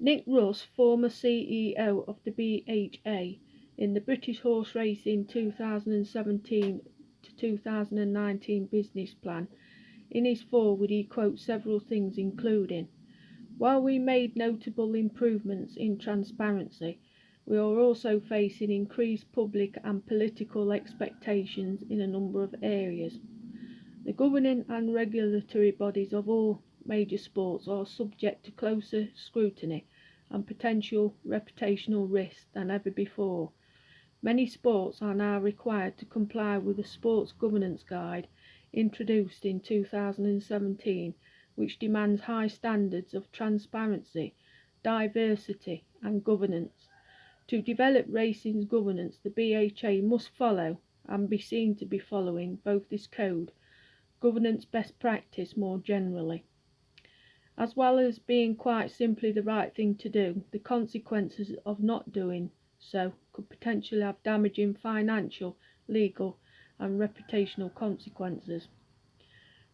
Nick Russ, former CEO of the BHA, in the British Horseracing 2017 to 2019 business plan, in his foreword he quotes several things including: "While we made notable improvements in transparency, we are also facing increased public and political expectations in a number of areas. The governing and regulatory bodies of all major sports are subject to closer scrutiny and potential reputational risks than ever before. Many sports are now required to comply with the Sports Governance Guide introduced in 2017, which demands high standards of transparency, diversity and governance. To develop racing's governance, the BHA must follow and be seen to be following both this code, governance best practice more generally. As well as being quite simply the right thing to do, the consequences of not doing so could potentially have damaging financial, legal and reputational consequences.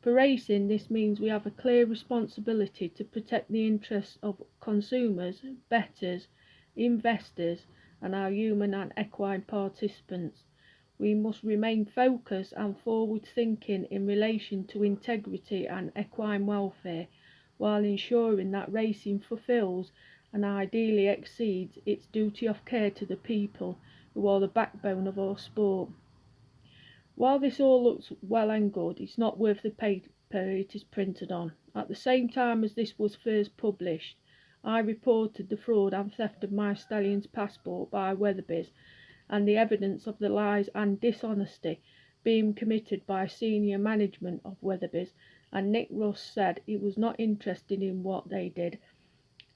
For racing, this means we have a clear responsibility to protect the interests of consumers, bettors, investors and our human and equine participants. We must remain focused and forward-thinking in relation to integrity and equine welfare, while ensuring that racing fulfills and ideally exceeds its duty of care to the people who are the backbone of our sport. While this all looks well and good, it's not worth the paper it is printed on. At the same time as this was first published, I reported the fraud and theft of my stallion's passport by Weatherby's, and the evidence of the lies and dishonesty being committed by senior management of Weatherby's, and Nick Russ said he was not interested in what they did,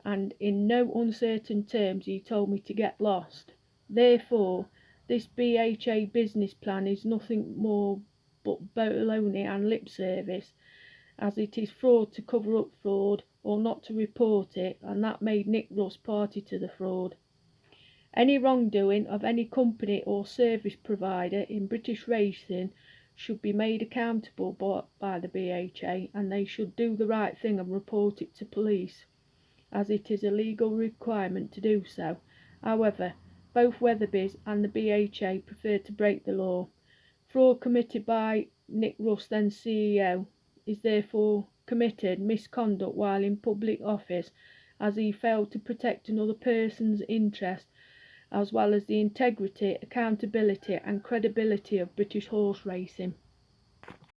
and in no uncertain terms he told me to get lost. Therefore, this BHA business plan is nothing more but baloney and lip service, as it is fraud to cover up fraud or not to report it, and that made Nick Russ party to the fraud. Any wrongdoing of any company or service provider in British racing should be made accountable by the BHA, and they should do the right thing and report it to police, as it is a legal requirement to do so. However, both Weatherby's and the BHA prefer to break the law. Fraud committed by Nick Russ, then CEO, is therefore committed misconduct while in public office, as he failed to protect another person's interest, as well as the integrity, accountability and credibility of British horse racing.